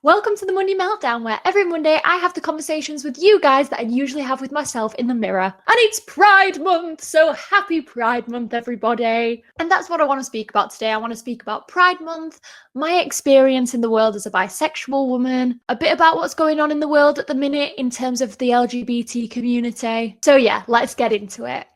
Welcome to the Monday Meltdown, where every Monday I have the conversations with you guys that I usually have with myself in the mirror. And it's Pride Month, so happy Pride Month, everybody. And that's what I want to speak about today. I want to speak about Pride Month, my experience in the world as a bisexual woman, a bit about what's going on in the world at the minute in terms of the LGBT community. So yeah, let's get into it.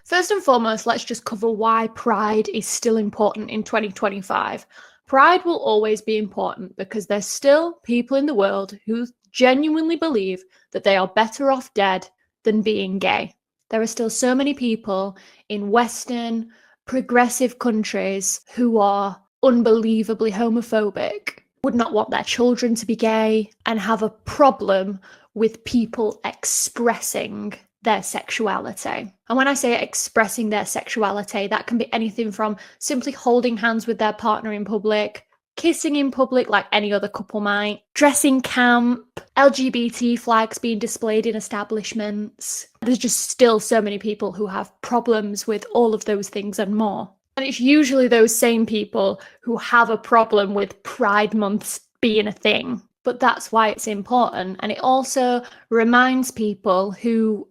First and foremost, let's just cover why Pride is still important in 2025. Pride will always be important because there's still people in the world who genuinely believe that they are better off dead than being gay. There are still so many people in Western, progressive countries who are unbelievably homophobic, would not want their children to be gay, and have a problem with people expressing their sexuality. And when I say expressing their sexuality, that can be anything from simply holding hands with their partner in public, kissing in public like any other couple might, dressing camp, LGBT flags being displayed in establishments. There's just still so many people who have problems with all of those things and more. And it's usually those same people who have a problem with Pride Month being a thing. But that's why it's important. And it also reminds people who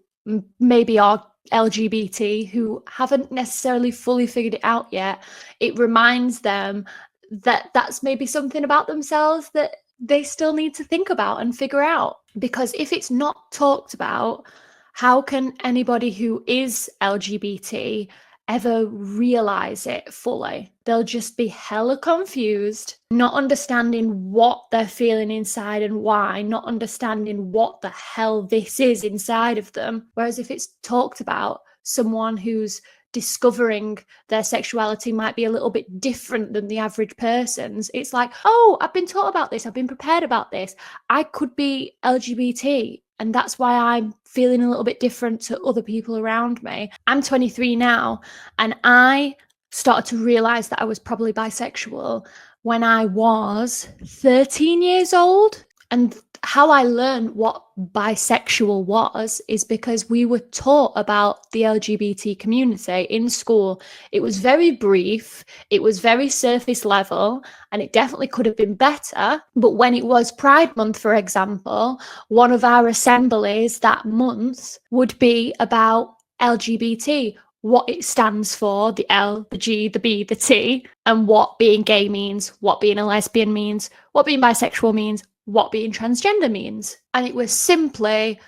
maybe are LGBT who haven't necessarily fully figured it out yet. It reminds them that that's maybe something about themselves that they still need to think about and figure out. Because if it's not talked about, how can anybody who is LGBT ever realize it fully? They'll just be hella confused, not understanding what they're feeling inside and why, not understanding what the hell this is inside of them. Whereas if it's talked about, someone who's discovering their sexuality might be a little bit different than the average person's. It's like, oh, I've been taught about this, I've been prepared about this, I could be LGBT. And that's why I'm feeling a little bit different to other people around me. I'm 23 now, and I started to realize that I was probably bisexual when I was 13 years old. And how I learned what bisexual was is because we were taught about the LGBT community in school. It was very brief, it was very surface level, and it definitely could have been better. But when it was Pride Month, for example, one of our assemblies that month would be about LGBT, what it stands for, the L, the G, the B, the T, and what being gay means, what being a lesbian means, what being bisexual means, what being transgender means. And it was simply,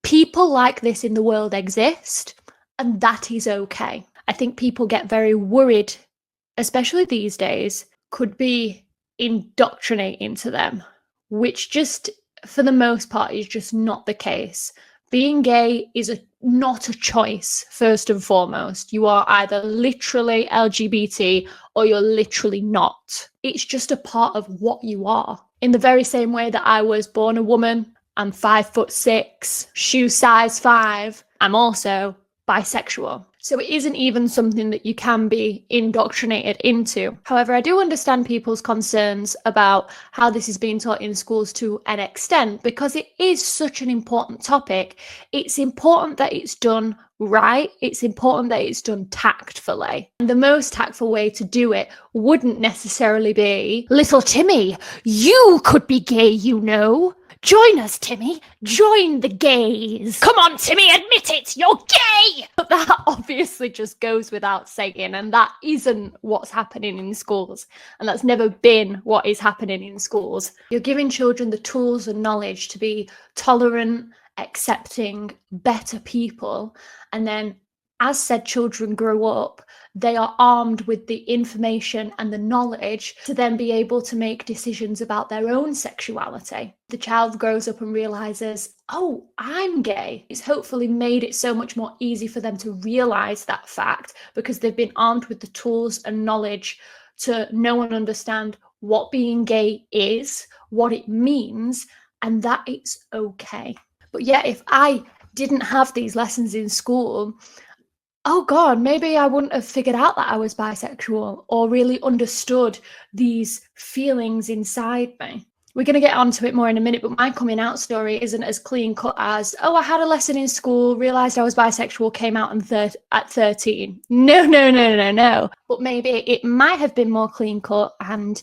people like this in the world exist, and that is okay. I think people get very worried, especially these days, could be indoctrinating to them, which just, for the most part, is just not the case. Being gay is not a choice, first and foremost. You are either literally LGBT or you're literally not. It's just a part of what you are. In the very same way that I was born a woman, I'm 5'6", shoe size 5, I'm also bisexual. So it isn't even something that you can be indoctrinated into. However, I do understand people's concerns about how this is being taught in schools to an extent, because it is such an important topic. It's important that it's done right. It's important that it's done tactfully. And the most tactful way to do it wouldn't necessarily be, little Timmy, you could be gay, you know. Join us, Timmy. Join the gays. Come on, Timmy, admit it. You're gay. But that obviously just goes without saying, and that isn't what's happening in schools. And that's never been what is happening in schools. You're giving children the tools and knowledge to be tolerant, accepting, better people. And then as said children grow up, they are armed with the information and the knowledge to then be able to make decisions about their own sexuality. The child grows up and realizes, oh, I'm gay. It's hopefully made it so much more easy for them to realize that fact because they've been armed with the tools and knowledge to know and understand what being gay is, what it means, and that it's okay. But yeah, if I didn't have these lessons in school, oh God, maybe I wouldn't have figured out that I was bisexual or really understood these feelings inside me. We're going to get onto it more in a minute, but my coming out story isn't as clean cut as, oh, I had a lesson in school, realised I was bisexual, came out at 13. No. But maybe it might have been more clean cut, and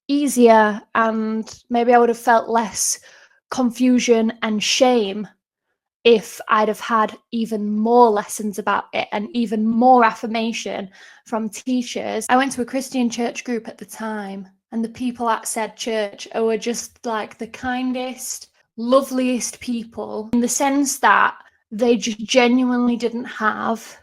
easier, and maybe I would have felt less confusion and shame if I'd have had even more lessons about it and even more affirmation from teachers. I went to a Christian church group at the time, and the people at said church were just like the kindest, loveliest people, in the sense that they just genuinely didn't have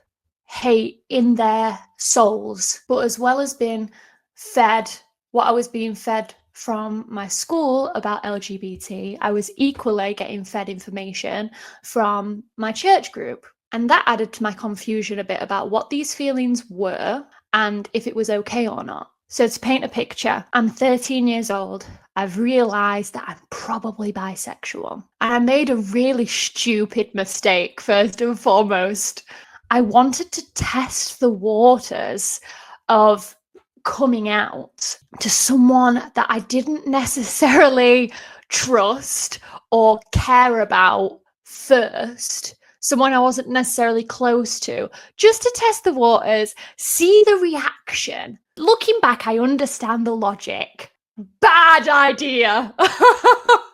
hate in their souls. But as well as being fed what I was being fed from my school about LGBT, I was equally getting fed information from my church group. And that added to my confusion a bit about what these feelings were and if it was okay or not. So to paint a picture, I'm 13 years old. I've realised that I'm probably bisexual. And I made a really stupid mistake, first and foremost. I wanted to test the waters of coming out to someone that I didn't necessarily trust or care about first, someone I wasn't necessarily close to, just to test the waters, see the reaction. Looking back, I understand the logic. Bad idea.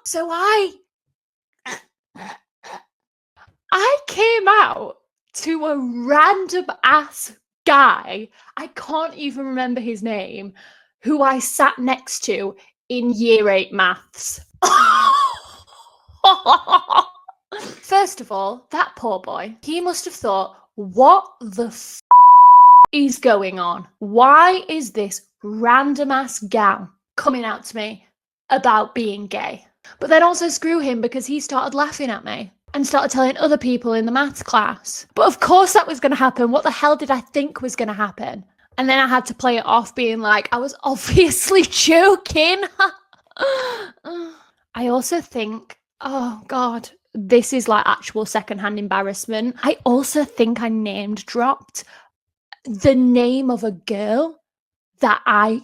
So I came out to a random ass guy, I can't even remember his name, who I sat next to in year 8 maths. First of all, that poor boy, he must have thought, what the is going on? Why is this random ass gal coming out to me about being gay? But then also screw him, because he started laughing at me and started telling other people in the maths class. But of course that was going to happen. What the hell did I think was going to happen? And then I had to play it off being like, I was obviously joking. I also think, oh God, this is like actual secondhand embarrassment. I also think I named dropped the name of a girl that I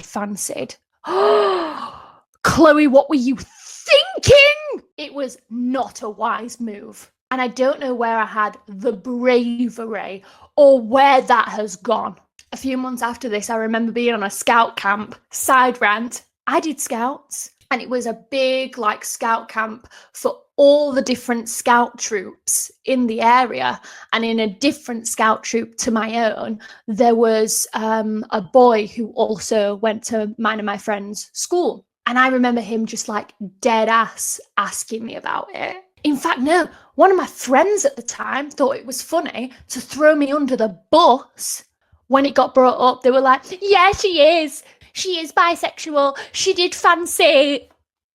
fancied. Chloe, what were you thinking? It was not a wise move. And I don't know where I had the bravery or where that has gone. A few months after this, I remember being on a scout camp. Side rant, I did scouts, and it was a big like scout camp for all the different scout troops in the area. And in a different scout troop to my own, there was a boy who also went to mine and my friend's school. And I remember him just like dead ass asking me about it. In fact, no, one of my friends at the time thought it was funny to throw me under the bus when it got brought up. They were like, yeah, she is bisexual. She did fancy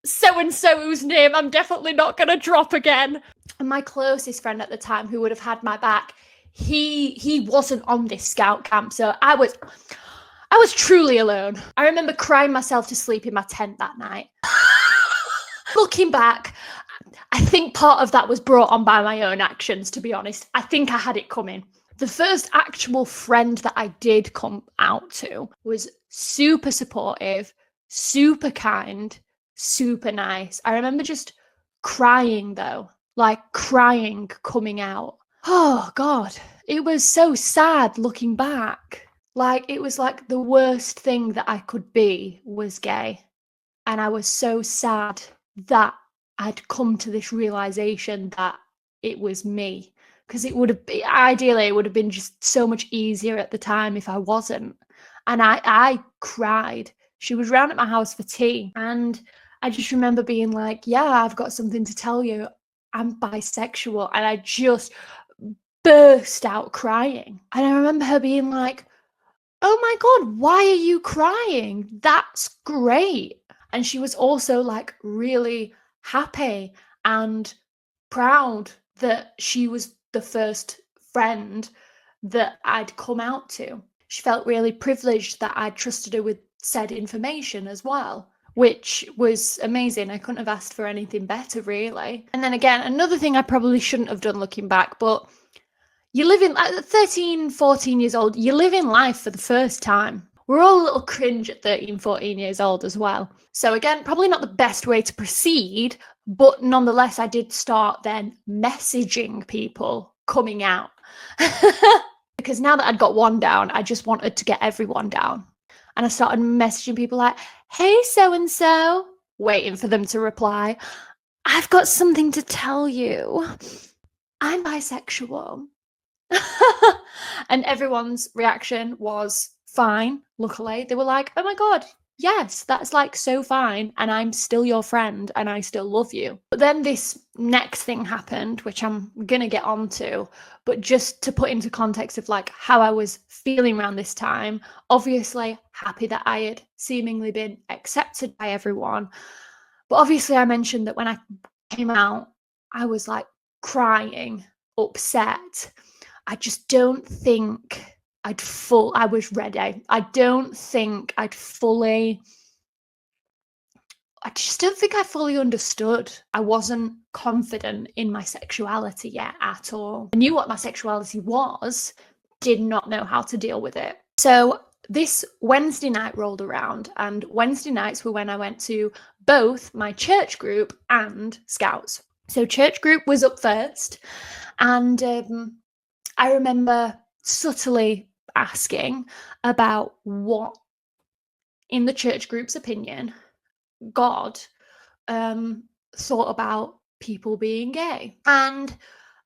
so-and-so whose name I'm definitely not going to drop again. And my closest friend at the time, who would have had my back, he wasn't on this scout camp. So I was truly alone. I remember crying myself to sleep in my tent that night. Looking back, I think part of that was brought on by my own actions, to be honest. I think I had it coming. The first actual friend that I did come out to was super supportive, super kind, super nice. I remember just crying though, like crying coming out. Oh God, it was so sad looking back. Like it was like the worst thing that I could be was gay. And I was so sad that I'd come to this realization that it was me. Because it would have been, ideally, it would have been just so much easier at the time if I wasn't. And I cried. She was round at my house for tea. And I just remember being like, yeah, I've got something to tell you. I'm bisexual. And I just burst out crying. And I remember her being like, oh my God, why are you crying? That's great. And she was also like really happy and proud that she was the first friend that I'd come out to. She felt really privileged that I'd trusted her with said information as well, which was amazing. I couldn't have asked for anything better, really. And then again, another thing I probably shouldn't have done looking back, but you live in, at 13, 14 years old, you live in life for the first time. We're all a little cringe at 13, 14 years old as well. So again, probably not the best way to proceed, but nonetheless, I did start then messaging people coming out. Because now that I'd got one down, I just wanted to get everyone down. And I started messaging people like, hey, so and so, waiting for them to reply. I've got something to tell you. I'm bisexual. And everyone's reaction was fine, luckily. They were like, oh my God, yes, that's like so fine. And I'm still your friend and I still love you. But then this next thing happened, which I'm going to get onto. But just to put into context of like how I was feeling around this time, obviously happy that I had seemingly been accepted by everyone. But obviously, I mentioned that when I came out, I was like crying, upset. I just don't think I was ready. I don't think I'd fully, I just don't think I fully understood. I wasn't confident in my sexuality yet at all. I knew what my sexuality was, did not know how to deal with it. So this Wednesday night rolled around, and Wednesday nights were when I went to both my church group and Scouts. So church group was up first, and I remember subtly asking about what, in the church group's opinion, God thought about people being gay. And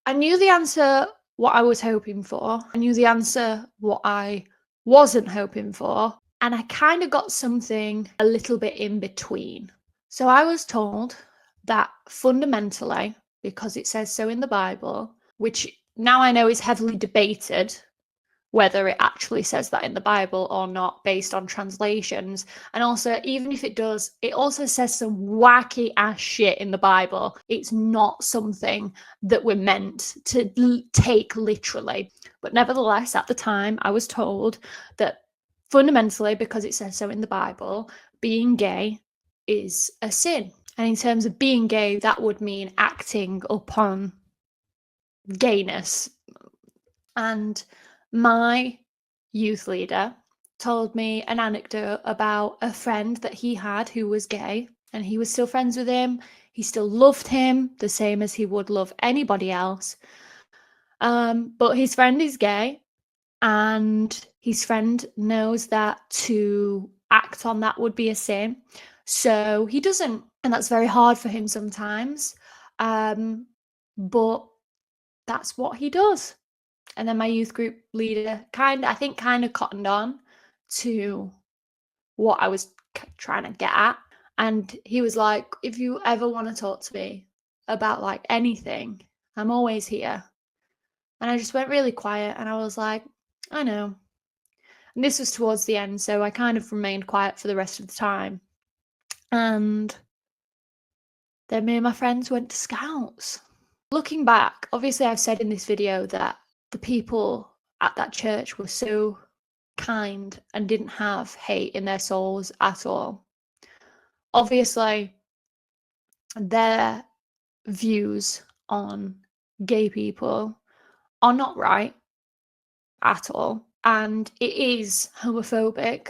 I knew the answer what I was hoping for. I knew the answer what I wasn't hoping for. And I kind of got something a little bit in between. So I was told that fundamentally, because it says so in the Bible, which now I know is heavily debated whether it actually says that in the Bible or not based on translations. And also, even if it does, it also says some wacky ass shit in the Bible. It's not something that we're meant to take literally. But nevertheless, at the time, I was told that fundamentally, because it says so in the Bible, being gay is a sin. And in terms of being gay, that would mean acting upon gayness. And my youth leader told me an anecdote about a friend that he had who was gay, and he was still friends with him. He still loved him the same as he would love anybody else. But his friend is gay, and his friend knows that to act on that would be a sin. So he doesn't, and that's very hard for him sometimes. But that's what he does. And then my youth group leader kind of cottoned on to what I was trying to get at. And he was like, if you ever want to talk to me about like anything, I'm always here. And I just went really quiet and I was like, I know. And this was towards the end, so I kind of remained quiet for the rest of the time. And then me and my friends went to Scouts. Looking back, obviously I've said in this video that the people at that church were so kind and didn't have hate in their souls at all. Obviously, their views on gay people are not right at all, and it is homophobic.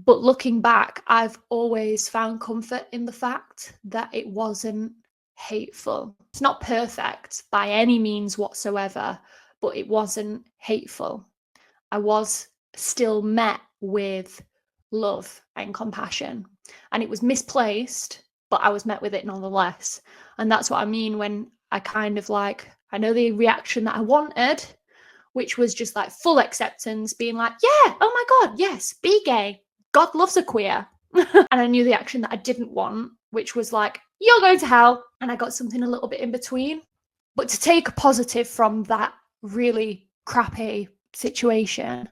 But looking back, I've always found comfort in the fact that it wasn't hateful. It's not perfect by any means whatsoever, but it wasn't hateful. I was still met with love and compassion, and it was misplaced, but I was met with it nonetheless. And that's what I mean when I kind of like, I know the reaction that I wanted, which was just like full acceptance, being like, yeah, oh my God, yes, be gay. God loves a queer. And I knew the action that I didn't want, which was like, you're going to hell. And I got something a little bit in between. But to take a positive from that really crappy situation,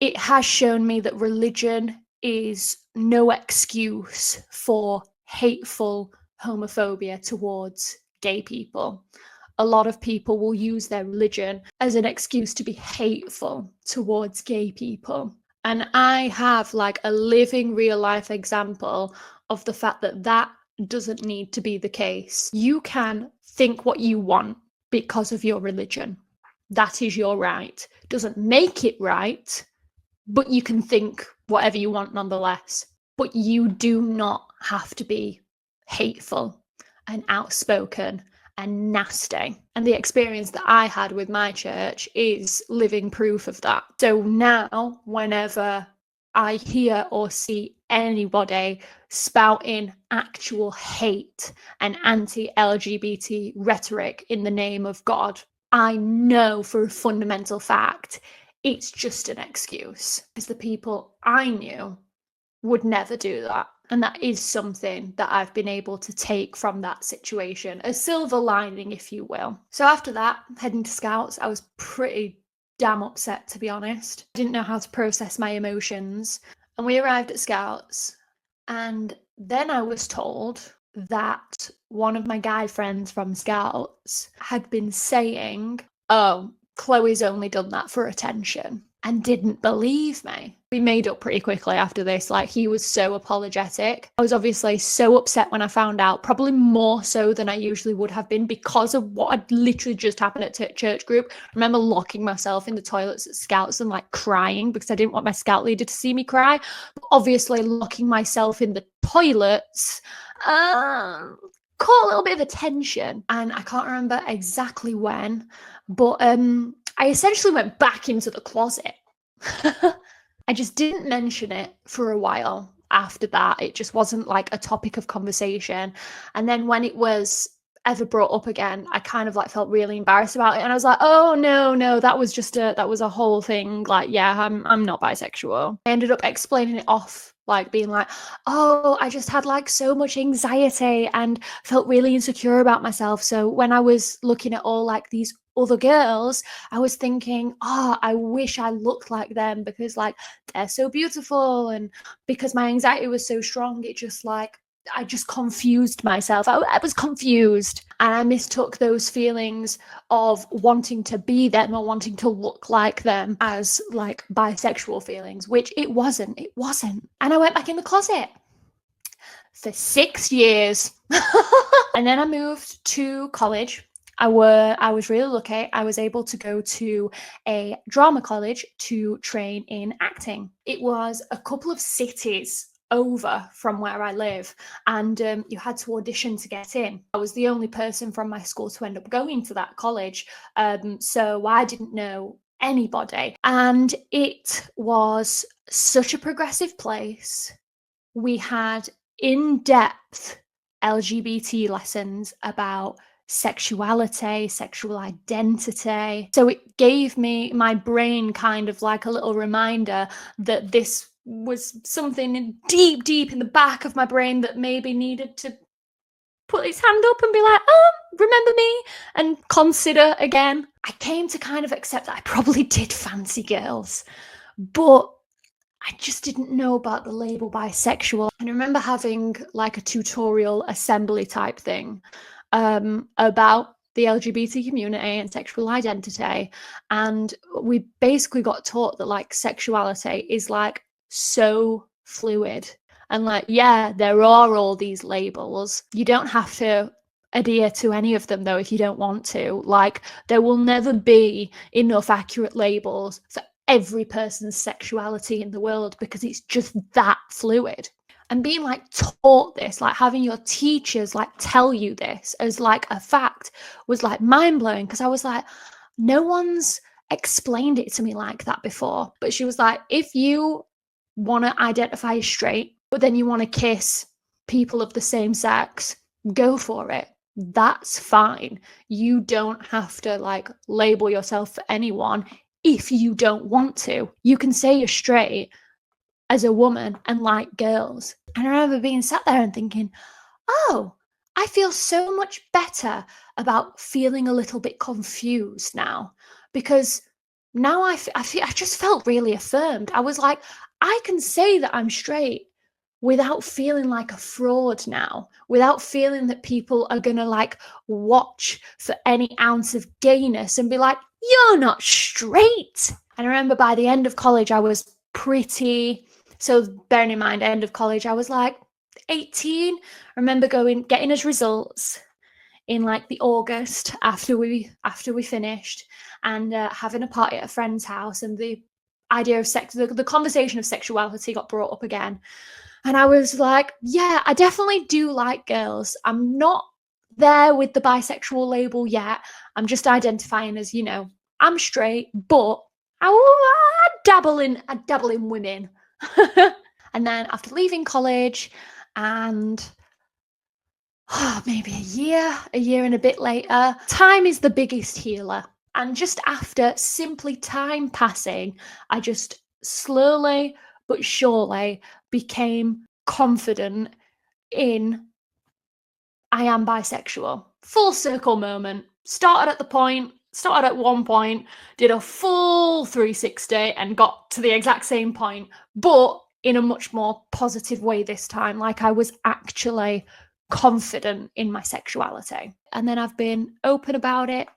it has shown me that religion is no excuse for hateful homophobia towards gay people. A lot of people will use their religion as an excuse to be hateful towards gay people. And I have like a living real life example of the fact that that doesn't need to be the case. You can think what you want because of your religion. That is your right. Doesn't make it right, but you can think whatever you want nonetheless. But you do not have to be hateful and outspoken and nasty. And the experience that I had with my church is living proof of that. So now, whenever I hear or see anybody spouting actual hate and anti-LGBT rhetoric in the name of God, I know for a fundamental fact it's just an excuse, because the people I knew would never do that. And that is something that I've been able to take from that situation, a silver lining, if you will. So after that, heading to Scouts, I was pretty damn upset, to be honest. I didn't know how to process my emotions. And we arrived at Scouts, and then I was told that one of my guy friends from Scouts had been saying, oh, Chloe's only done that for attention, and didn't believe me. We made up pretty quickly after this. Like, he was so apologetic. I was obviously so upset when I found out, probably more so than I usually would have been, because of what had literally just happened at church group. I remember locking myself in the toilets at Scouts and like crying because I didn't want my Scout leader to see me cry. But obviously locking myself in the toilets caught a little bit of attention, and I can't remember exactly when, but I essentially went back into the closet. I just didn't mention it for a while after that. It just wasn't like a topic of conversation. And then when it was ever brought up again, I kind of like felt really embarrassed about it. And I was like, oh no, that was a whole thing. Like, yeah, I'm not bisexual. I ended up explaining it off, like being like, oh, I just had like so much anxiety and felt really insecure about myself. So when I was looking at all like these other girls, I was thinking, oh, I wish I looked like them, because like they're so beautiful, and because my anxiety was so strong, it just like, I just confused myself. I was confused, and I mistook those feelings of wanting to be them or wanting to look like them as like bisexual feelings, which it wasn't. And I went back in the closet for 6 years. And then I moved to college. I was really lucky. I was able to go to a drama college to train in acting. It was a couple of cities over from where I live, and you had to audition to get in. I was the only person from my school to end up going to that college, so I didn't know anybody, and it was such a progressive place. We had in-depth LGBT lessons about sexuality, sexual identity. So it gave me, my brain, kind of like a little reminder that this was something deep in the back of my brain that maybe needed to put its hand up and be like, oh, remember me, and consider again. I came to kind of accept that I probably did fancy girls, but I just didn't know about the label bisexual. And I remember having like a tutorial assembly type thing about the LGBT community and sexual identity. And we basically got taught that like sexuality is like so fluid. And like, yeah, there are all these labels. You don't have to adhere to any of them though if you don't want to. Like, there will never be enough accurate labels for every person's sexuality in the world, because it's just that fluid. And being like taught this, like having your teachers like tell you this as like a fact, was like mind-blowing, because I was like, no one's explained it to me like that before. But she was like, if you want to identify as straight, but then you want to kiss people of the same sex, go for it. That's fine. You don't have to like label yourself for anyone if you don't want to. You can say you're straight as a woman and like girls. And I remember being sat there and thinking, oh, I feel so much better about feeling a little bit confused now, because now I just felt really affirmed. I was like, I can say that I'm straight without feeling like a fraud now, without feeling that people are going to like watch for any ounce of gayness and be like, you're not straight. And I remember by the end of college, I was pretty, so bearing in mind, end of college, I was like 18. I remember getting his results in like the August after we finished, and having a party at a friend's house, and the idea of sex, the conversation of sexuality got brought up again. And I was like, yeah, I definitely do like girls. I'm not there with the bisexual label yet. I'm just identifying as, you know, I'm straight, but I dabble in women. And then after leaving college and maybe a year and a bit later, time is the biggest healer. And just after simply time passing, I just slowly but surely became confident in I am bisexual. Full circle moment. Started at one point, did a full 360 and got to the exact same point, but in a much more positive way this time. Like I was actually confident in my sexuality. And then I've been open about it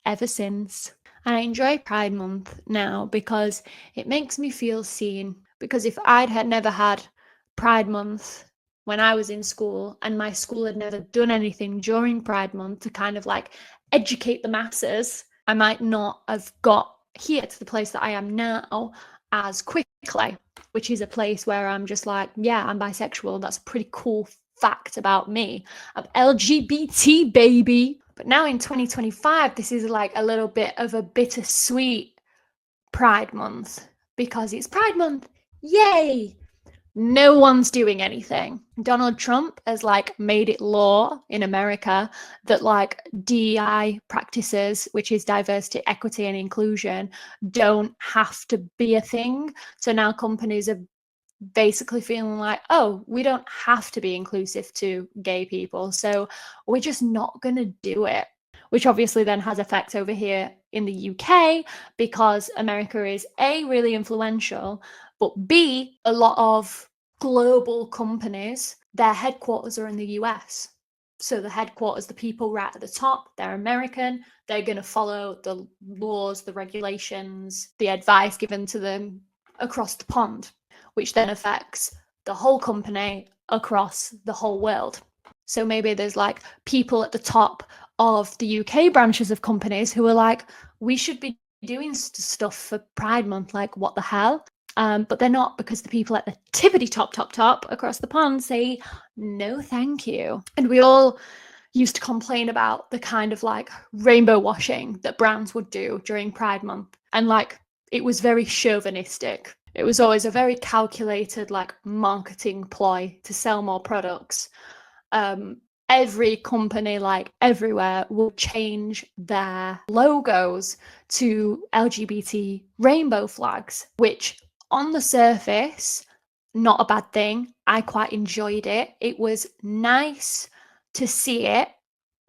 ever since. And I enjoy Pride Month now because it makes me feel seen. Because if I'd had never had Pride Month when I was in school and my school had never done anything during Pride Month to kind of like educate the masses, I might not have got here to the place that I am now as quickly, which is a place where I'm just like, yeah, I'm bisexual. That's a pretty cool fact about me. I'm LGBT, baby. But now in 2025, this is like a little bit of a bittersweet Pride Month because it's Pride Month. Yay! No one's doing anything. Donald Trump has like made it law in America that like DEI practices, which is diversity, equity, and inclusion, don't have to be a thing. So now companies are basically feeling like, oh, we don't have to be inclusive to gay people. So we're just not going to do it, which obviously then has effects over here in the UK because America is A, really influential, but B, a lot of global companies, their headquarters are in the US. So the headquarters, the people right at the top, they're American. They're going to follow the laws, the regulations, the advice given to them across the pond, which then affects the whole company across the whole world. So maybe there's like people at the top of the UK branches of companies who are like, we should be doing stuff for Pride Month, like what the hell? But they're not, because the people at the tippity top across the pond say, no, thank you. And we all used to complain about the kind of like rainbow washing that brands would do during Pride Month. And like, it was very chauvinistic. It was always a very calculated like marketing ploy to sell more products. Every company, like everywhere, will change their logos to LGBT rainbow flags, which on the surface, not a bad thing. I quite enjoyed it. It was nice to see it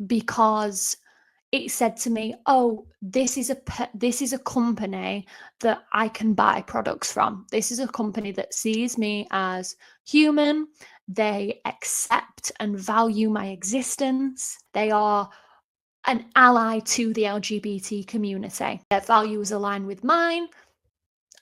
because it said to me, oh, this is a company that I can buy products from. This is a company that sees me as human. They accept and value my existence. They are an ally to the LGBT community. Their values align with mine.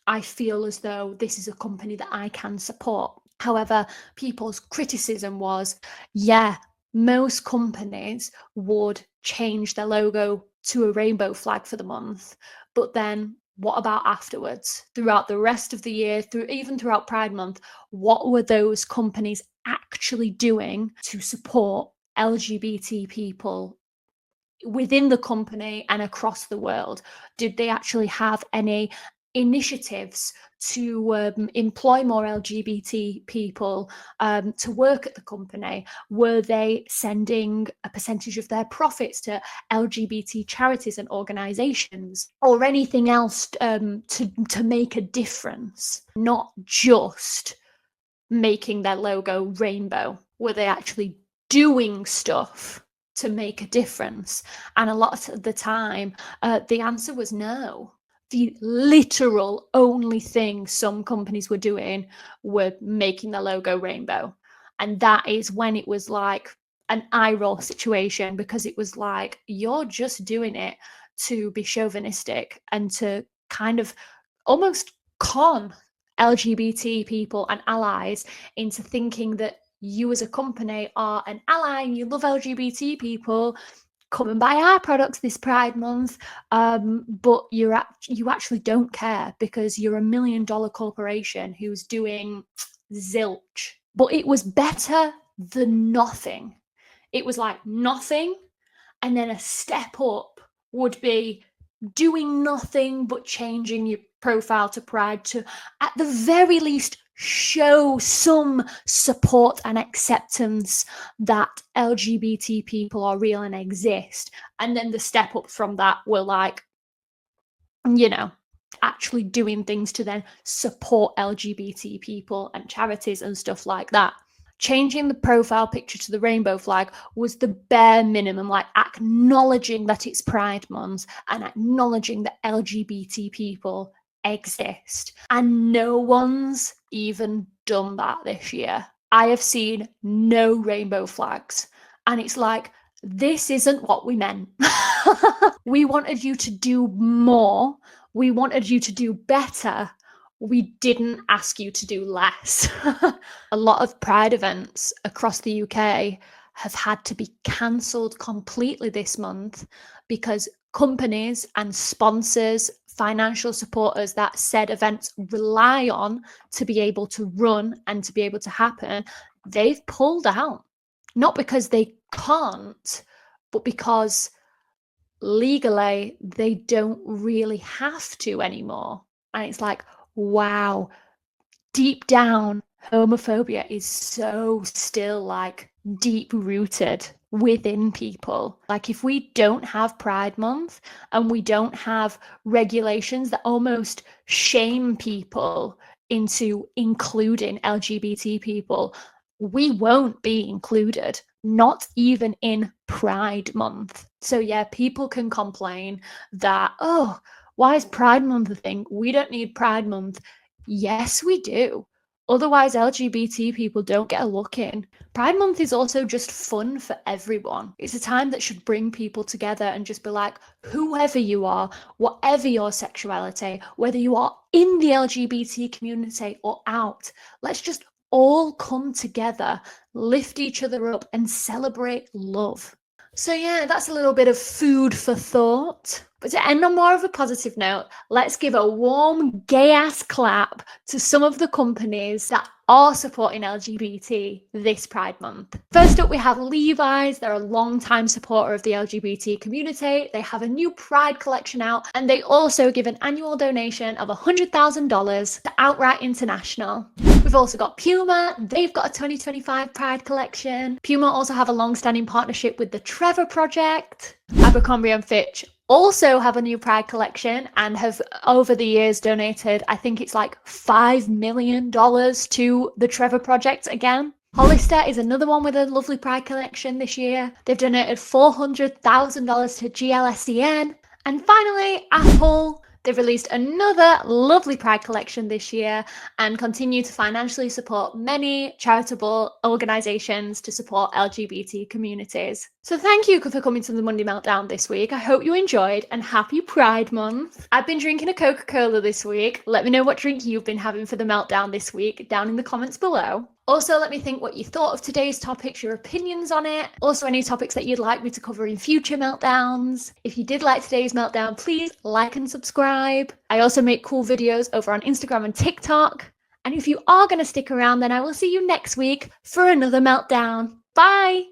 I feel as though this is a company that I can support. However, people's criticism was, yeah, most companies would change their logo to a rainbow flag for the month, but then what about afterwards? Throughout the rest of the year, even throughout Pride Month, what were those companies actually doing to support LGBT people within the company and across the world? Did they actually have any initiatives to employ more LGBT people to work at the company? Were they sending a percentage of their profits to LGBT charities and organizations, or anything else to make a difference, not just making their logo rainbow? Were they actually doing stuff to make a difference? And a lot of the time, the answer was no. The literal only thing some companies were doing were making the logo rainbow. And that is when it was like an eye roll situation, because it was like, you're just doing it to be chauvinistic and to kind of almost con LGBT people and allies into thinking that you as a company are an ally and you love LGBT people. Come and buy our products this Pride Month, but you actually don't care because you're $1 million corporation who's doing zilch. But it was better than nothing. It was like nothing, and then a step up would be doing nothing but changing your profile to Pride to, at the very least, show some support and acceptance that LGBT people are real and exist. And then the step up from that were like, you know, actually doing things to then support LGBT people and charities and stuff like that. Changing the profile picture to the rainbow flag was the bare minimum, like acknowledging that it's Pride Month and acknowledging that LGBT people exist. And no one's even done that this year. I have seen no rainbow flags. And it's like, this isn't what we meant. We wanted you to do more. We wanted you to do better. We didn't ask you to do less. A lot of Pride events across the UK have had to be cancelled completely this month because companies and sponsors, financial supporters that said events rely on to be able to run and to be able to happen, they've pulled out. Not because they can't, but because legally they don't really have to anymore. And it's like, wow, deep down, homophobia is so still like deep rooted within people. Like, if we don't have Pride Month and we don't have regulations that almost shame people into including LGBT people, we won't be included, not even in Pride Month. So yeah, people can complain that, oh, why is Pride Month a thing? We don't need Pride Month. Yes, we do. Otherwise, LGBT people don't get a look in. Pride Month is also just fun for everyone. It's a time that should bring people together and just be like, whoever you are, whatever your sexuality, whether you are in the LGBT community or out, let's just all come together, lift each other up, and celebrate love. So yeah, that's a little bit of food for thought. But to end on more of a positive note, let's give a warm gay ass clap to some of the companies that are supporting LGBT this Pride Month. First up, we have Levi's. They're a long-time supporter of the LGBT community. They have a new Pride collection out, and they also give an annual donation of $100,000 to Outright International. We've also got Puma. They've got a 2025 Pride collection. Puma also have a long-standing partnership with the Trevor Project. Abercrombie & Fitch also have a new Pride collection and have over the years donated, I think it's like $5 million to the Trevor Project again. Hollister is another one with a lovely Pride collection this year. They've donated $400,000 to GLSEN. And finally, Apple. They've released another lovely Pride collection this year and continue to financially support many charitable organisations to support LGBT communities. So thank you for coming to the Monday Meltdown this week. I hope you enjoyed, and happy Pride Month. I've been drinking a Coca-Cola this week. Let me know what drink you've been having for the Meltdown this week down in the comments below. Also, let me think what you thought of today's topics, your opinions on it. Also, any topics that you'd like me to cover in future Meltdowns. If you did like today's Meltdown, please like and subscribe. I also make cool videos over on Instagram and TikTok. And if you are going to stick around, then I will see you next week for another Meltdown. Bye!